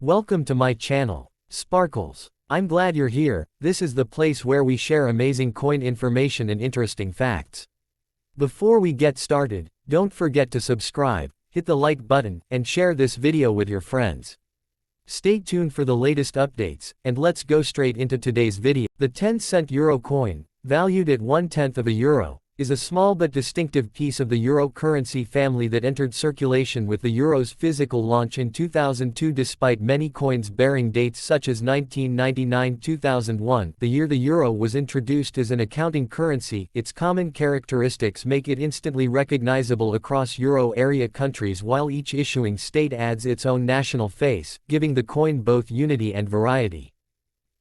Welcome to my channel, Sparkles. I'm glad you're here. This is the place where we share amazing coin information and interesting facts. Before we get started, don't forget to subscribe, hit the like button, and share this video with your friends. Stay tuned for the latest updates, and let's go straight into today's video. The 10-cent euro coin, valued at 1/10 of a euro, is a small but distinctive piece of the euro currency family that entered circulation with the euro's physical launch in 2002. Despite many coins bearing dates such as 1999-2001, the year the euro was introduced as an accounting currency, its common characteristics make it instantly recognizable across euro area countries, while each issuing state adds its own national face, giving the coin both unity and variety.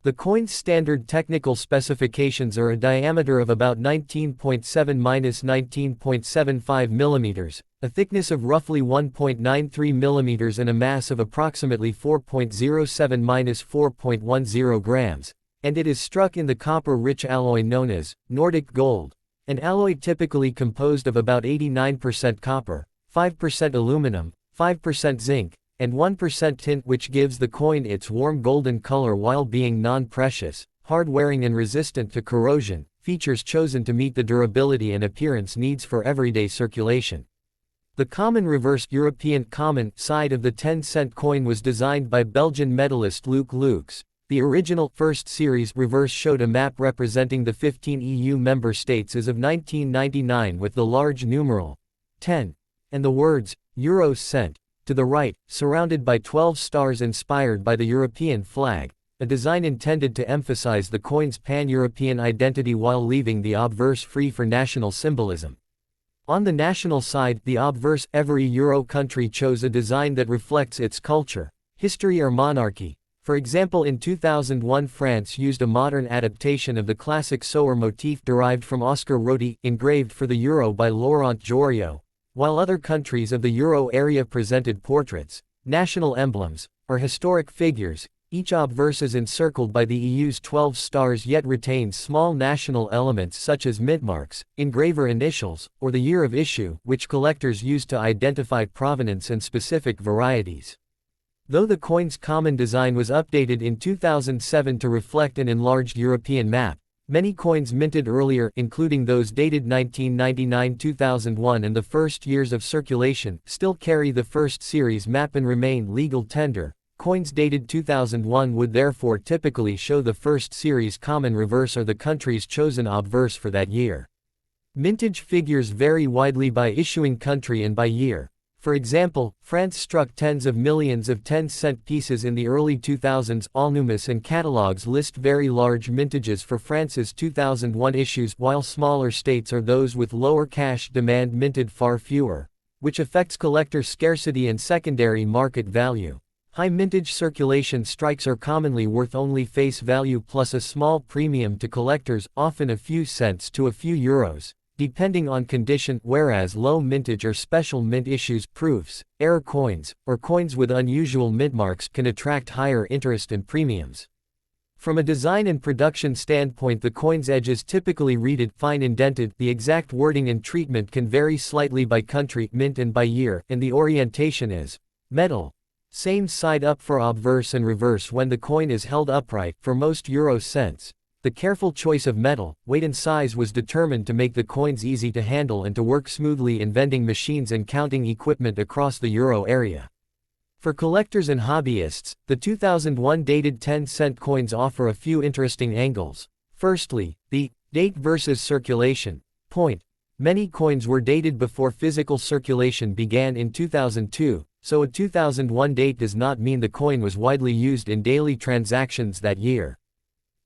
The coin's standard technical specifications are a diameter of about 19.7–19.75 mm, a thickness of roughly 1.93 mm and a mass of approximately 4.07–4.10 grams, and it is struck in the copper-rich alloy known as Nordic gold, an alloy typically composed of about 89% copper, 5% aluminum, 5% zinc, and 1% tin, which gives the coin its warm golden color while being non-precious, hard-wearing and resistant to corrosion, features chosen to meet the durability and appearance needs for everyday circulation. The common reverse European common side of the 10-cent coin was designed by Belgian medalist Luc Lux. The original first series reverse showed a map representing the 15 EU member states as of 1999 with the large numeral 10 and the words Euro cent to the right, surrounded by 12 stars inspired by the European flag, a design intended to emphasize the coin's pan-European identity while leaving the obverse free for national symbolism. On the national side, the obverse, every euro country chose a design that reflects its culture, history or monarchy. For example, in 2001 France used a modern adaptation of the classic sower motif derived from Oscar Roti, engraved for the euro by Laurent Joriot, while other countries of the euro area presented portraits, national emblems, or historic figures. Each obverse is encircled by the EU's 12 stars yet retains small national elements such as mintmarks, engraver initials, or the year of issue, which collectors use to identify provenance and specific varieties. Though the coin's common design was updated in 2007 to reflect an enlarged European map, many coins minted earlier, including those dated 1999–2001 and the first years of circulation, still carry the first series map and remain legal tender. Coins dated 2001 would therefore typically show the first series common reverse or the country's chosen obverse for that year. Mintage figures vary widely by issuing country and by year. For example, France struck tens of millions of 10-cent pieces in the early 2000s. Allnumis and catalogs list very large mintages for France's 2001 issues, while smaller states or those with lower cash demand minted far fewer, which affects collector scarcity and secondary market value. High mintage circulation strikes are commonly worth only face value plus a small premium to collectors, often a few cents to a few euros, depending on condition, whereas low mintage or special mint issues, proofs, error coins, or coins with unusual mintmarks can attract higher interest and premiums. From a design and production standpoint, the coin's edges typically reeded, fine indented. The exact wording and treatment can vary slightly by country, mint and by year, and the orientation is metal. Same side up for obverse and reverse when the coin is held upright. For most euro cents, the careful choice of metal, weight and size was determined to make the coins easy to handle and to work smoothly in vending machines and counting equipment across the euro area. For collectors and hobbyists, the 2001 dated 10-cent coins offer a few interesting angles. Firstly, the date versus circulation point. Many coins were dated before physical circulation began in 2002, so a 2001 date does not mean the coin was widely used in daily transactions that year.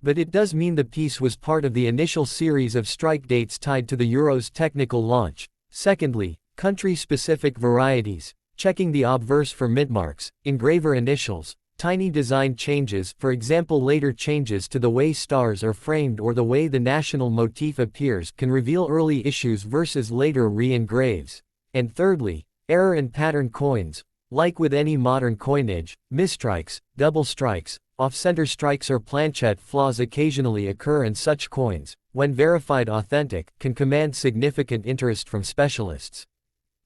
But it does mean the piece was part of the initial series of strike dates tied to the euro's technical launch. Secondly, country-specific varieties. Checking the obverse for mintmarks, engraver initials, tiny design changes, for example later changes to the way stars are framed or the way the national motif appears, can reveal early issues versus later re-engraves. And thirdly, error and pattern coins. Like with any modern coinage, misstrikes, double strikes, off-center strikes or planchette flaws occasionally occur, and such coins, when verified authentic, can command significant interest from specialists.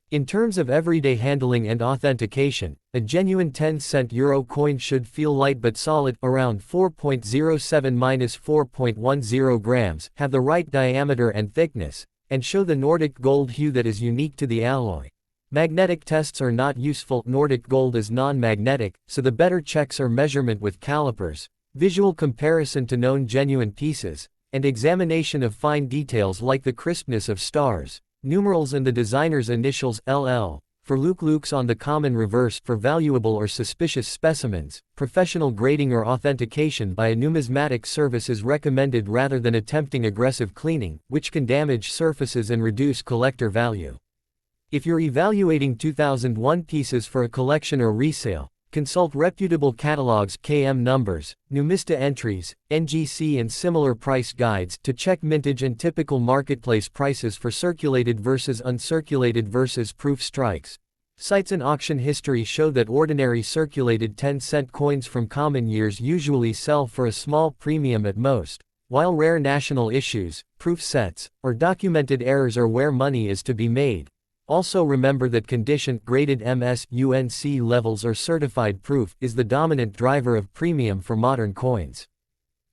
In terms of everyday handling and authentication, a genuine 10-cent euro coin should feel light but solid, around 4.07–4.10 grams, have the right diameter and thickness, and show the Nordic gold hue that is unique to the alloy. Magnetic tests are not useful. Nordic gold is non-magnetic, so the better checks are measurement with calipers, visual comparison to known genuine pieces, and examination of fine details like the crispness of stars, numerals and the designer's initials LL, for lukes on the common reverse for valuable or suspicious specimens. Professional grading or authentication by a numismatic service is recommended rather than attempting aggressive cleaning, which can damage surfaces and reduce collector value. If you're evaluating 2001 pieces for a collection or resale, consult reputable catalogs, KM numbers, Numista entries, NGC and similar price guides to check mintage and typical marketplace prices for circulated versus uncirculated versus proof strikes. Sites and auction history show that ordinary circulated 10-cent coins from common years usually sell for a small premium at most, while rare national issues, proof sets, or documented errors are where money is to be made. Also remember that condition, graded MS/UNC levels or certified proof, is the dominant driver of premium for modern coins.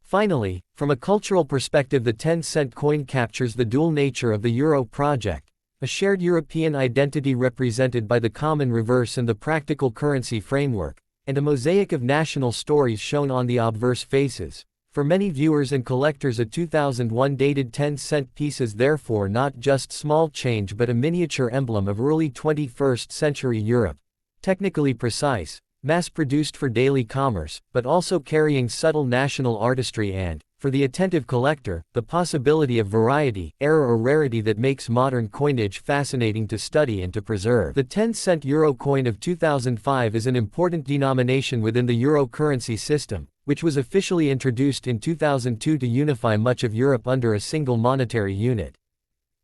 Finally, from a cultural perspective, the 10-cent coin captures the dual nature of the euro project, a shared European identity represented by the common reverse and the practical currency framework, and a mosaic of national stories shown on the obverse faces. For many viewers and collectors, a 2001 dated 10-cent piece is therefore not just small change but a miniature emblem of early 21st century Europe. Technically precise, mass-produced for daily commerce, but also carrying subtle national artistry and, for the attentive collector, the possibility of variety, error or rarity that makes modern coinage fascinating to study and to preserve. The 10-cent euro coin of 2005 is an important denomination within the euro currency system, which was officially introduced in 2002 to unify much of Europe under a single monetary unit.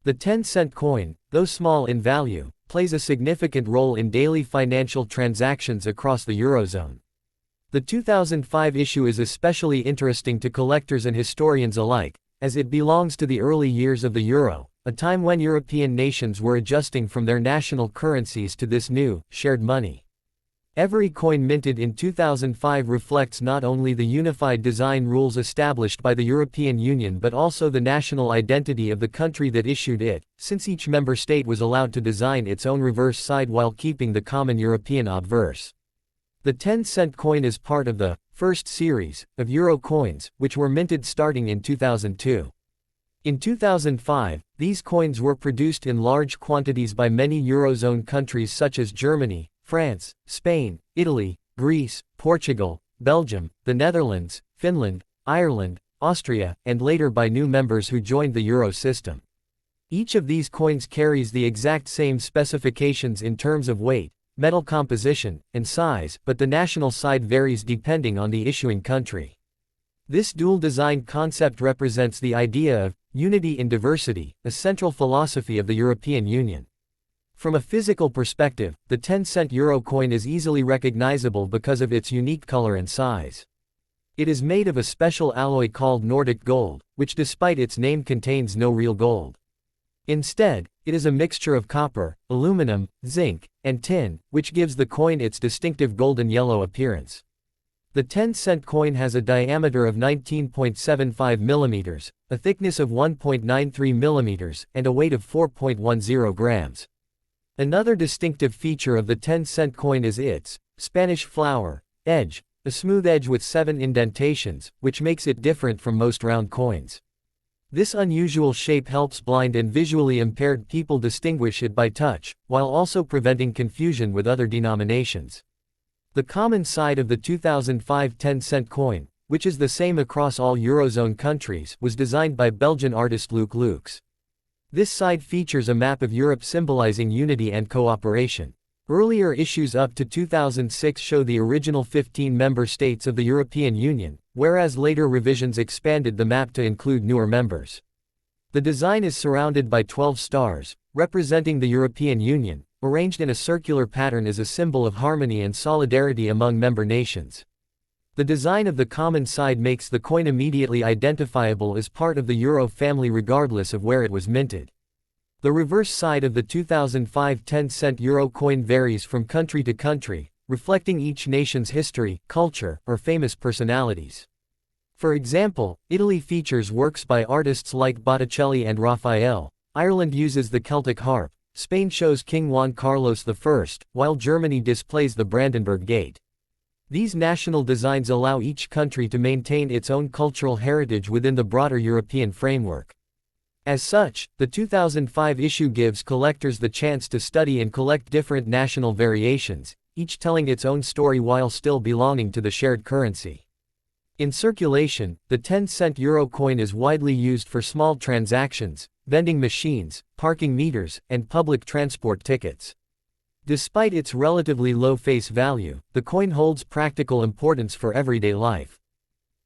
The 10-cent coin, though small in value, plays a significant role in daily financial transactions across the Eurozone. The 2005 issue is especially interesting to collectors and historians alike, as it belongs to the early years of the euro, a time when European nations were adjusting from their national currencies to this new, shared money. Every coin minted in 2005 reflects not only the unified design rules established by the European Union but also the national identity of the country that issued it, since each member state was allowed to design its own reverse side while keeping the common European obverse. The 10-cent coin is part of the first series of euro coins, which were minted starting in 2002. In 2005, these coins were produced in large quantities by many Eurozone countries such as Germany, France, Spain, Italy, Greece, Portugal, Belgium, the Netherlands, Finland, Ireland, Austria, and later by new members who joined the euro system. Each of these coins carries the exact same specifications in terms of weight, metal composition, and size, but the national side varies depending on the issuing country. This dual design concept represents the idea of unity in diversity, a central philosophy of the European Union. From a physical perspective, the 10-cent euro coin is easily recognizable because of its unique color and size. It is made of a special alloy called Nordic gold, which despite its name contains no real gold. Instead, it is a mixture of copper, aluminum, zinc, and tin, which gives the coin its distinctive golden yellow appearance. The 10-cent coin has a diameter of 19.75 mm, a thickness of 1.93 mm, and a weight of 4.10 grams. Another distinctive feature of the 10-cent coin is its Spanish flower edge, a smooth edge with 7 indentations, which makes it different from most round coins. This unusual shape helps blind and visually impaired people distinguish it by touch, while also preventing confusion with other denominations. The common side of the 2005 10-cent coin, which is the same across all Eurozone countries, was designed by Belgian artist Lukes. This side features a map of Europe symbolizing unity and cooperation. Earlier issues up to 2006 show the original 15 member states of the European Union, whereas later revisions expanded the map to include newer members. The design is surrounded by 12 stars, representing the European Union, arranged in a circular pattern as a symbol of harmony and solidarity among member nations. The design of the common side makes the coin immediately identifiable as part of the euro family regardless of where it was minted. The reverse side of the 2005 10-cent euro coin varies from country to country, reflecting each nation's history, culture, or famous personalities. For example, Italy features works by artists like Botticelli and Raphael, Ireland uses the Celtic harp, Spain shows King Juan Carlos I, while Germany displays the Brandenburg Gate. These national designs allow each country to maintain its own cultural heritage within the broader European framework. As such, the 2005 issue gives collectors the chance to study and collect different national variations, each telling its own story while still belonging to the shared currency. In circulation, the 10-cent euro coin is widely used for small transactions, vending machines, parking meters, and public transport tickets. Despite its relatively low face value, the coin holds practical importance for everyday life.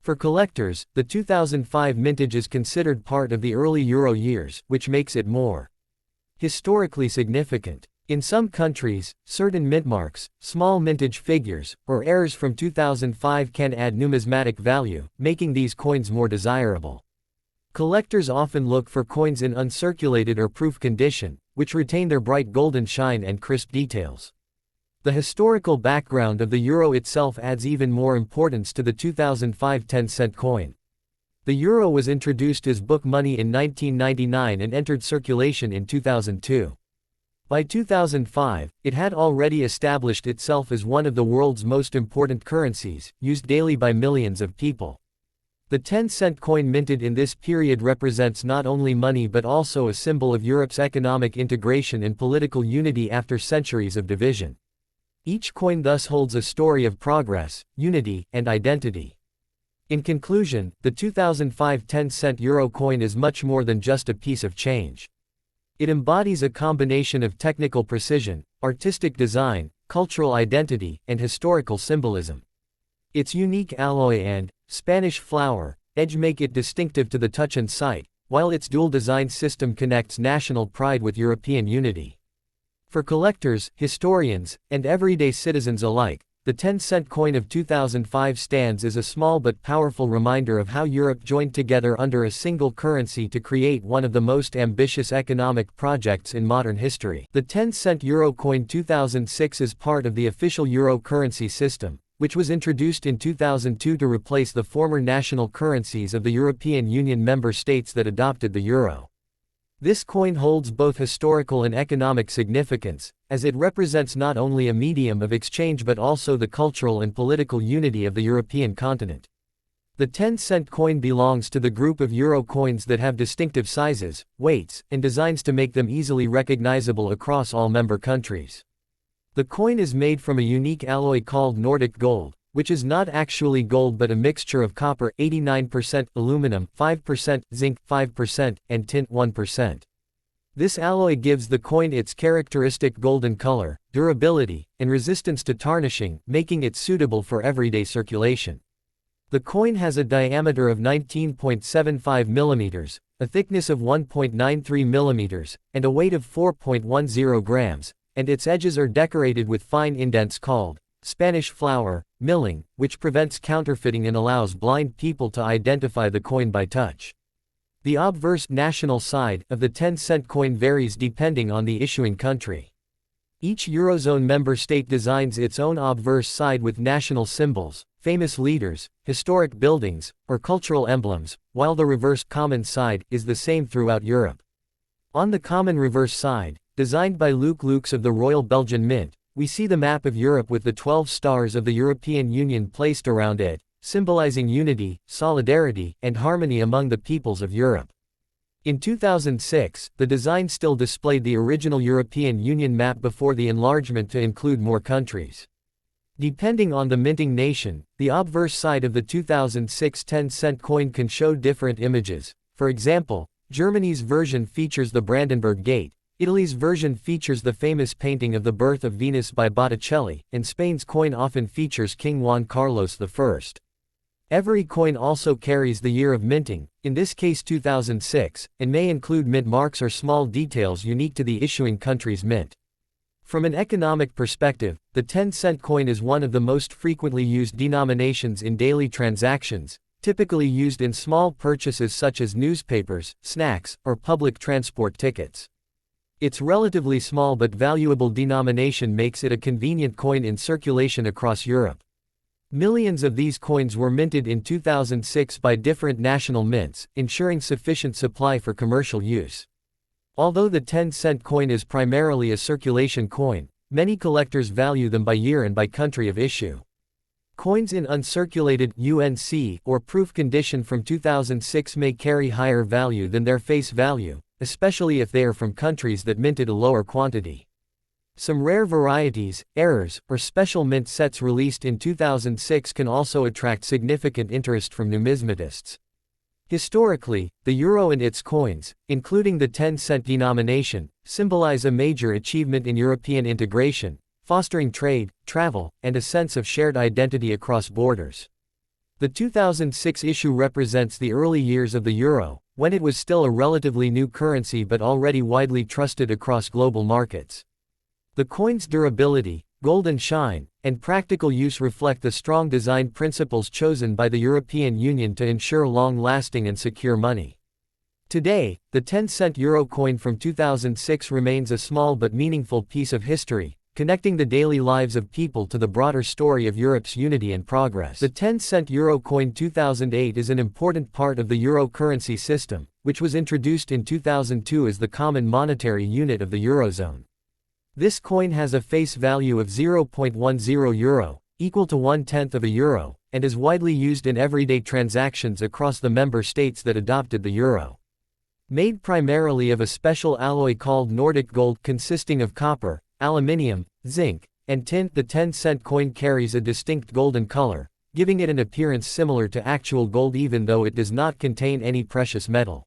For collectors, the 2005 mintage is considered part of the early euro years, which makes it more historically significant. In some countries, certain mintmarks, small mintage figures, or heirs from 2005 can add numismatic value, making these coins more desirable. Collectors often look for coins in uncirculated or proof condition, which retain their bright golden shine and crisp details. The historical background of the euro itself adds even more importance to the 2005 10-cent coin. The euro was introduced as book money in 1999 and entered circulation in 2002. By 2005, it had already established itself as one of the world's most important currencies, used daily by millions of people. The 10-cent coin minted in this period represents not only money but also a symbol of Europe's economic integration and political unity after centuries of division. Each coin thus holds a story of progress, unity, and identity. In conclusion, the 2005 10-cent euro coin is much more than just a piece of change. It embodies a combination of technical precision, artistic design, cultural identity, and historical symbolism. Its unique alloy and Spanish flower edge make it distinctive to the touch and sight, while its dual design system connects national pride with European unity. For collectors, historians, and everyday citizens alike, the 10-cent coin of 2005 stands as a small but powerful reminder of how Europe joined together under a single currency to create one of the most ambitious economic projects in modern history. The 10-cent euro coin 2006 is part of the official euro currency system, which was introduced in 2002 to replace the former national currencies of the European Union member states that adopted the euro. This coin holds both historical and economic significance, as it represents not only a medium of exchange but also the cultural and political unity of the European continent. The 10-cent coin belongs to the group of euro coins that have distinctive sizes, weights, and designs to make them easily recognizable across all member countries. The coin is made from a unique alloy called Nordic gold, which is not actually gold but a mixture of copper 89%, aluminum 5%, zinc 5%, and tin 1%. This alloy gives the coin its characteristic golden color, durability, and resistance to tarnishing, making it suitable for everyday circulation. The coin has a diameter of 19.75 mm, a thickness of 1.93 mm, and a weight of 4.10 grams, and its edges are decorated with fine indents called Spanish flower milling, which prevents counterfeiting and allows blind people to identify the coin by touch. The obverse national side of the 10-cent coin varies depending on the issuing country. Each Eurozone member state designs its own obverse side with national symbols, famous leaders, historic buildings, or cultural emblems, while the reverse common side is the same throughout Europe. On the common reverse side, designed by Luc Lux of the Royal Belgian Mint, we see the map of Europe with the 12 stars of the European Union placed around it, symbolizing unity, solidarity, and harmony among the peoples of Europe. In 2006, the design still displayed the original European Union map before the enlargement to include more countries. Depending on the minting nation, the obverse side of the 2006 10-cent coin can show different images. For example, Germany's version features the Brandenburg Gate, Italy's version features the famous painting of the Birth of Venus by Botticelli, and Spain's coin often features King Juan Carlos I. Every coin also carries the year of minting, in this case 2006, and may include mint marks or small details unique to the issuing country's mint. From an economic perspective, the 10-cent coin is one of the most frequently used denominations in daily transactions, typically used in small purchases such as newspapers, snacks, or public transport tickets. Its relatively small but valuable denomination makes it a convenient coin in circulation across Europe. Millions of these coins were minted in 2006 by different national mints, ensuring sufficient supply for commercial use. Although the 10-cent coin is primarily a circulation coin, many collectors value them by year and by country of issue. Coins in uncirculated UNC or proof condition from 2006 may carry higher value than their face value, especially if they are from countries that minted a lower quantity. Some rare varieties, errors, or special mint sets released in 2006 can also attract significant interest from numismatists. Historically, the euro and its coins, including the 10-cent denomination, symbolize a major achievement in European integration, fostering trade, travel, and a sense of shared identity across borders. The 2006 issue represents the early years of the euro, when it was still a relatively new currency but already widely trusted across global markets. The coin's durability, golden shine, and practical use reflect the strong design principles chosen by the European Union to ensure long-lasting and secure money. Today, the 10-cent euro coin from 2006 remains a small but meaningful piece of history, connecting the daily lives of people to the broader story of Europe's unity and progress. The 10-cent euro coin 2008 is an important part of the euro currency system, which was introduced in 2002 as the common monetary unit of the Eurozone. This coin has a face value of 0.10 euro, equal to 1/10 of a euro, and is widely used in everyday transactions across the member states that adopted the euro. Made primarily of a special alloy called Nordic gold consisting of copper, aluminium, zinc, and tin, the 10-cent coin carries a distinct golden color, giving it an appearance similar to actual gold even though it does not contain any precious metal.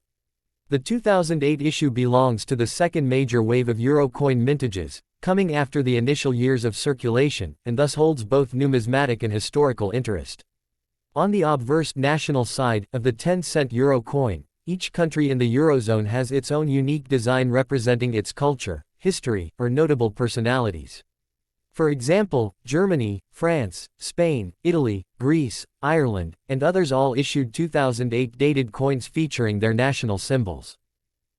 The 2008 issue belongs to the second major wave of euro coin mintages, coming after the initial years of circulation, and thus holds both numismatic and historical interest. On the obverse national side of the 10-cent euro coin, each country in the Eurozone has its own unique design representing its culture, history, or notable personalities. For example, Germany, France, Spain, Italy, Greece, Ireland, and others all issued 2008 dated coins featuring their national symbols.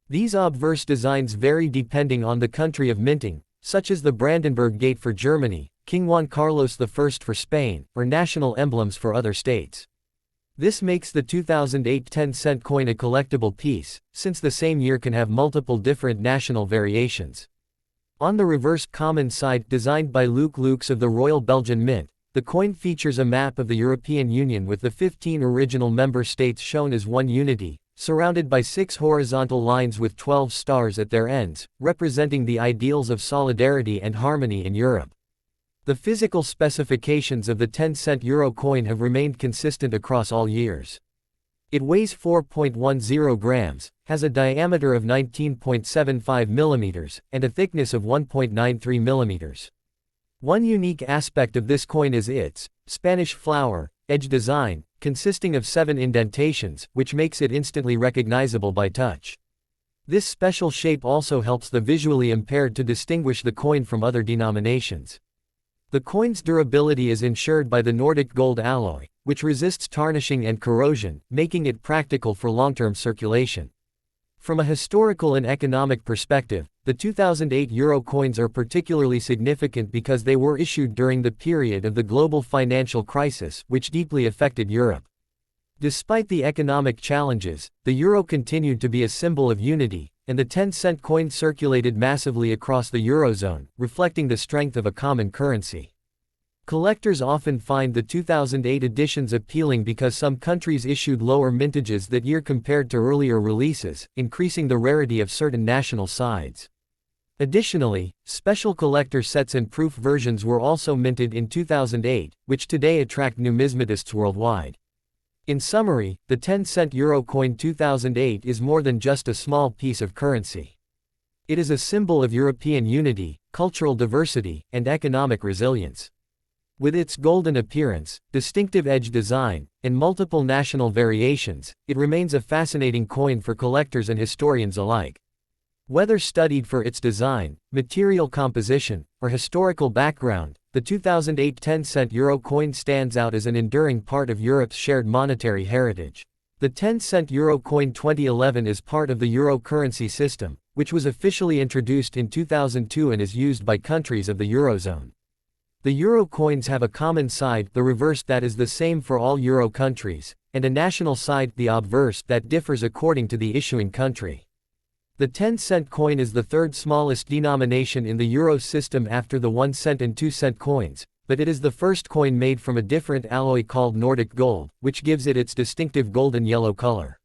These obverse designs vary depending on the country of minting, such as the Brandenburg Gate for Germany, King Juan Carlos I for Spain, or national emblems for other states. This makes the 2008 10-cent coin a collectible piece, since the same year can have multiple different national variations. On the reverse common side, designed by Luc Lux of the Royal Belgian Mint, the coin features a map of the European Union with the 15 original member states shown as one unity, surrounded by 6 horizontal lines with 12 stars at their ends, representing the ideals of solidarity and harmony in Europe. The physical specifications of the 10-cent euro coin have remained consistent across all years. It weighs 4.10 grams, has a diameter of 19.75 millimeters, and a thickness of 1.93 millimeters. One unique aspect of this coin is its Spanish flower edge design, consisting of 7 indentations, which makes it instantly recognizable by touch. This special shape also helps the visually impaired to distinguish the coin from other denominations. The coin's durability is ensured by the Nordic gold alloy, which resists tarnishing and corrosion, making it practical for long-term circulation. From a historical and economic perspective, the 2008 euro coins are particularly significant because they were issued during the period of the global financial crisis, which deeply affected Europe. Despite the economic challenges, the euro continued to be a symbol of unity, and the 10-cent coin circulated massively across the Eurozone, reflecting the strength of a common currency. Collectors often find the 2008 editions appealing because some countries issued lower mintages that year compared to earlier releases, increasing the rarity of certain national sides. Additionally, special collector sets and proof versions were also minted in 2008, which today attract numismatists worldwide. In summary, the 10-cent euro coin 2008 is more than just a small piece of currency. It is a symbol of European unity, cultural diversity, and economic resilience. With its golden appearance, distinctive edge design, and multiple national variations, it remains a fascinating coin for collectors and historians alike. Whether studied for its design, material composition, or historical background, the 2008 10-cent euro coin stands out as an enduring part of Europe's shared monetary heritage. The 10-cent euro coin 2011 is part of the euro currency system, which was officially introduced in 2002 and is used by countries of the Eurozone. The euro coins have a common side, the reverse, that is the same for all euro countries, and a national side, the obverse, that differs according to the issuing country. The 10-cent coin is the third smallest denomination in the euro system after the 1-cent and 2-cent coins, but it is the first coin made from a different alloy called Nordic gold, which gives it its distinctive golden-yellow color.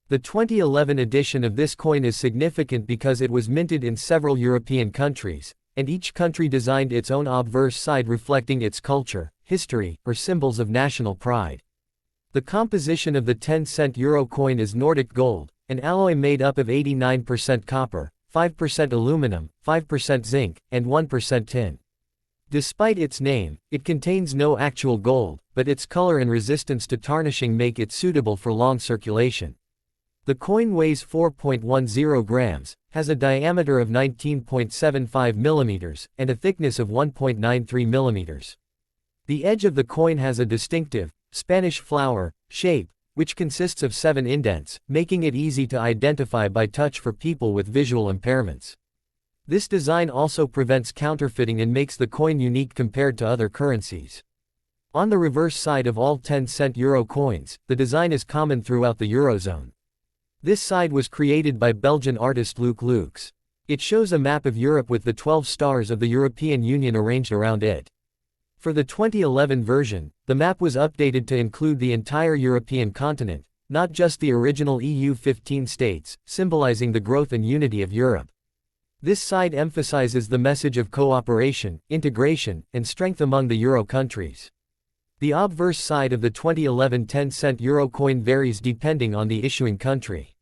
The 2011 edition of this coin is significant because it was minted in several European countries, and each country designed its own obverse side reflecting its culture, history, or symbols of national pride. The composition of the 10-cent euro coin is Nordic gold, an alloy made up of 89% copper, 5% aluminum, 5% zinc, and 1% tin. Despite its name, it contains no actual gold, but its color and resistance to tarnishing make it suitable for long circulation. The coin weighs 4.10 grams, has a diameter of 19.75 millimeters, and a thickness of 1.93 millimeters. The edge of the coin has a distinctive, Spanish flower, shape, which consists of 7 indents, making it easy to identify by touch for people with visual impairments. This design also prevents counterfeiting and makes the coin unique compared to other currencies. On the reverse side of all 10-cent euro coins, the design is common throughout the Eurozone. This side was created by Belgian artist Luc Lux. It shows a map of Europe with the 12 stars of the European Union arranged around it. For the 2011 version, the map was updated to include the entire European continent, not just the original EU 15 states, symbolizing the growth and unity of Europe. This side emphasizes the message of cooperation, integration, and strength among the euro countries. The obverse side of the 2011 10-cent euro coin varies depending on the issuing country.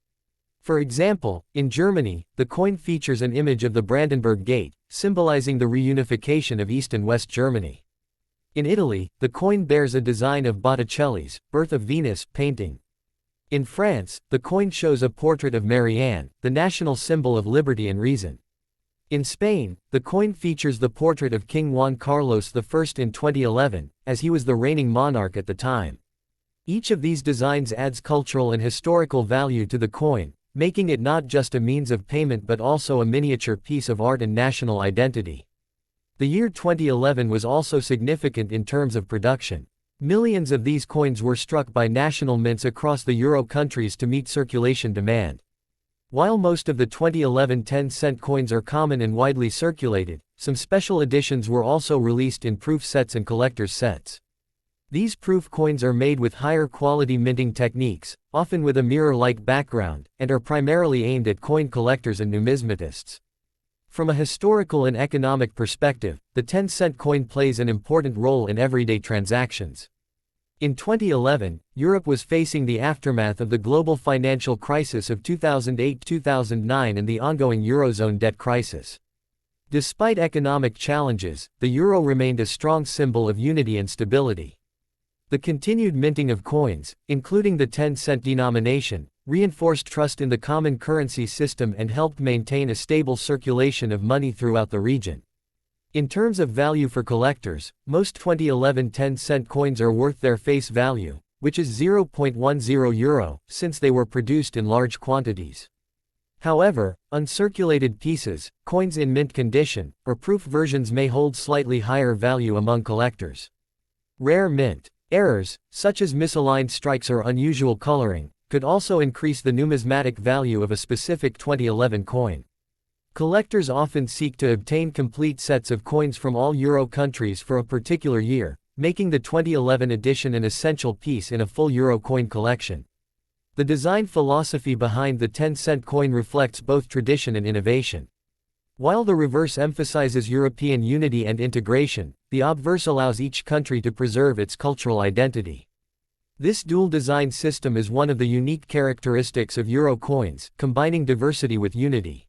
For example, in Germany, the coin features an image of the Brandenburg Gate, symbolizing the reunification of East and West Germany. In Italy, the coin bears a design of Botticelli's Birth of Venus painting. In France, the coin shows a portrait of Marianne, the national symbol of liberty and reason. In Spain, the coin features the portrait of King Juan Carlos I in 2011, as he was the reigning monarch at the time. Each of these designs adds cultural and historical value to the coin, making it not just a means of payment but also a miniature piece of art and national identity. The year 2011 was also significant in terms of production. Millions of these coins were struck by national mints across the euro countries to meet circulation demand. While most of the 2011 10-cent coins are common and widely circulated, some special editions were also released in proof sets and collector's sets. These proof coins are made with higher quality minting techniques, often with a mirror-like background, and are primarily aimed at coin collectors and numismatists. From a historical and economic perspective, the 10-cent coin plays an important role in everyday transactions. In 2011, Europe was facing the aftermath of the global financial crisis of 2008-2009 and the ongoing Eurozone debt crisis. Despite economic challenges, the euro remained a strong symbol of unity and stability. The continued minting of coins, including the 10-cent denomination, reinforced trust in the common currency system and helped maintain a stable circulation of money throughout the region. In terms of value for collectors, most 2011 10-cent coins are worth their face value, which is €0.10, since they were produced in large quantities. However, uncirculated pieces, coins in mint condition, or proof versions may hold slightly higher value among collectors. Rare mint errors, such as misaligned strikes or unusual coloring, could also increase the numismatic value of a specific 2011 coin. Collectors often seek to obtain complete sets of coins from all euro countries for a particular year, making the 2011 edition an essential piece in a full euro coin collection. The design philosophy behind the 10-cent coin reflects both tradition and innovation. While the reverse emphasizes European unity and integration, the obverse allows each country to preserve its cultural identity. This dual design system is one of the unique characteristics of euro coins, combining diversity with unity.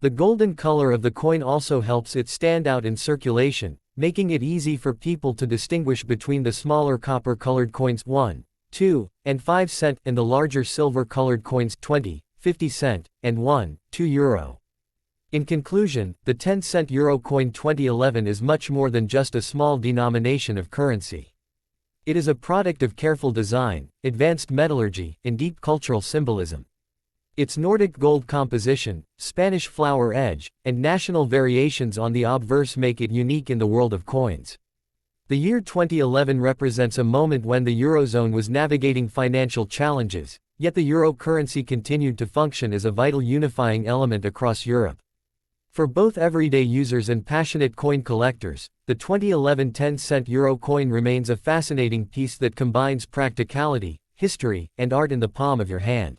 The golden color of the coin also helps it stand out in circulation, making it easy for people to distinguish between the smaller copper-colored coins 1, 2, and 5 cent and the larger silver-colored coins 20, 50 cent, and 1, 2 euro. In conclusion, the 10-cent euro coin 2011 is much more than just a small denomination of currency. It is a product of careful design, advanced metallurgy, and deep cultural symbolism. Its Nordic gold composition, Spanish flower edge, and national variations on the obverse make it unique in the world of coins. The year 2011 represents a moment when the Eurozone was navigating financial challenges, yet the euro currency continued to function as a vital unifying element across Europe. For both everyday users and passionate coin collectors, the 2011 10-cent euro coin remains a fascinating piece that combines practicality, history, and art in the palm of your hand.